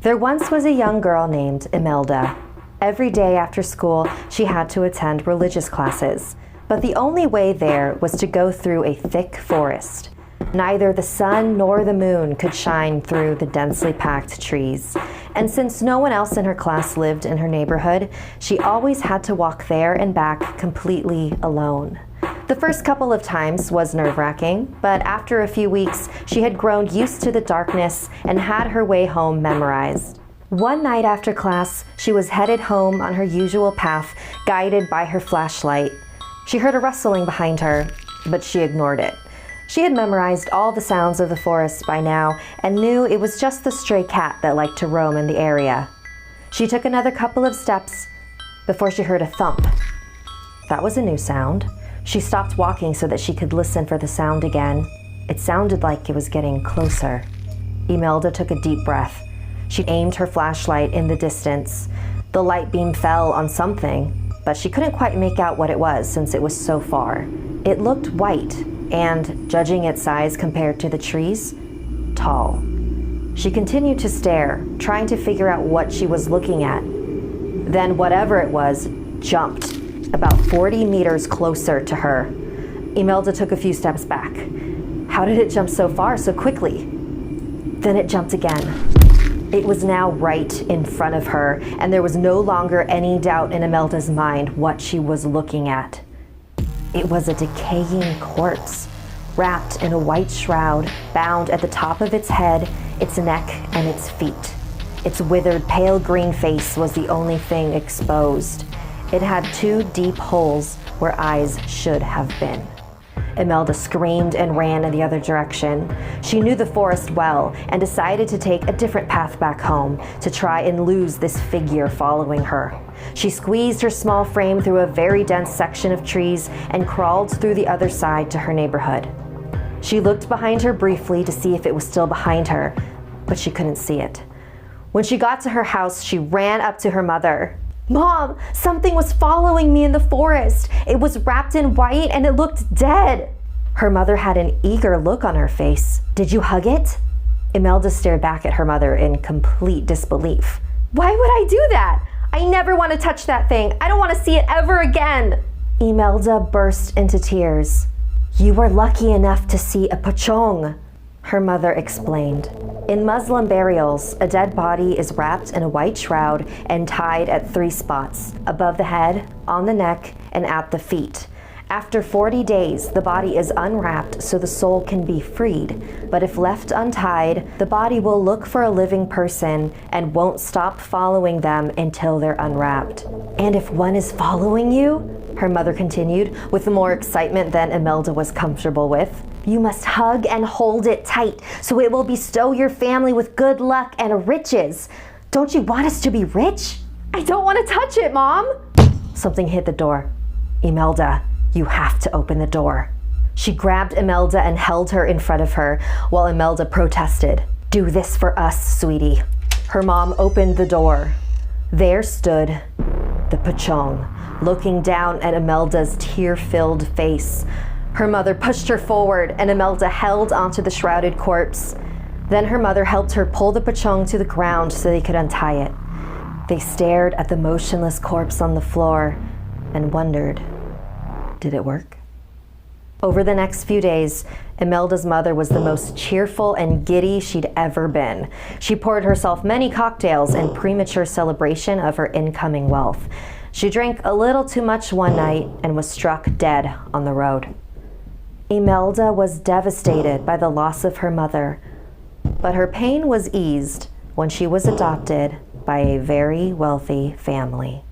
There once was a young girl named Imelda. Every day after school, she had to attend religious classes, but the only way there was to go through a thick forest. Neither the sun nor the moon could shine through the densely packed trees, and since no one else in her class lived in her neighborhood, she always had to walk there and back completely alone. The first couple of times was nerve-wracking, but after a few weeks, she had grown used to the darkness and had her way home memorized. One night after class, she was headed home on her usual path, guided by her flashlight. She heard a rustling behind her, but she ignored it. She had memorized all the sounds of the forest by now and knew it was just the stray cat that liked to roam in the area. She took another couple of steps before she heard a thump. That was a new sound. She stopped walking so that she could listen for the sound again. It sounded like it was getting closer. Imelda took a deep breath. She aimed her flashlight in the distance. The light beam fell on something, but she couldn't quite make out what it was since it was so far. It looked white and, judging its size compared to the trees, tall. She continued to stare, trying to figure out what she was looking at. Then whatever it was jumped about 40 meters closer to her. Imelda took a few steps back. How did it jump so far so quickly? Then it jumped again. It was now right in front of her, and there was no longer any doubt in Imelda's mind what she was looking at. It was a decaying corpse, wrapped in a white shroud, bound at the top of its head, its neck, and its feet. Its withered, pale green face was the only thing exposed. It had 2 deep holes where eyes should have been. Imelda screamed and ran in the other direction. She knew the forest well and decided to take a different path back home to try and lose this figure following her. She squeezed her small frame through a very dense section of trees and crawled through the other side to her neighborhood. She looked behind her briefly to see if it was still behind her, but she couldn't see it. When she got to her house, she ran up to her mother. "Mom, something was following me in the forest. It was wrapped in white and it looked dead." Her mother had an eager look on her face. "Did you hug it?" Imelda stared back at her mother in complete disbelief. "Why would I do that? I never want to touch that thing. I don't want to see it ever again." Imelda burst into tears. "You were lucky enough to see a pocong," her mother explained. In Muslim burials, a dead body is wrapped in a white shroud and tied at 3 spots: above the head, on the neck, and at the feet. After 40 days, the body is unwrapped so the soul can be freed. But if left untied, the body will look for a living person and won't stop following them until they're unwrapped. "And if one is following you," her mother continued, with more excitement than Imelda was comfortable with, "you must hug and hold it tight so it will bestow your family with good luck and riches. Don't you want us to be rich?" "I don't want to touch it, Mom." Something hit the door. "Imelda, you have to open the door." She grabbed Imelda and held her in front of her while Imelda protested. "Do this for us, sweetie." Her mom opened the door. There stood the pocong, looking down at Imelda's tear-filled face. Her mother pushed her forward and Imelda held onto the shrouded corpse. Then her mother helped her pull the pocong to the ground so they could untie it. They stared at the motionless corpse on the floor and wondered, did it work? Over the next few days, Imelda's mother was the most cheerful and giddy she'd ever been. She poured herself many cocktails in premature celebration of her incoming wealth. She drank a little too much one night and was struck dead on the road. Imelda was devastated by the loss of her mother, but her pain was eased when she was adopted by a very wealthy family.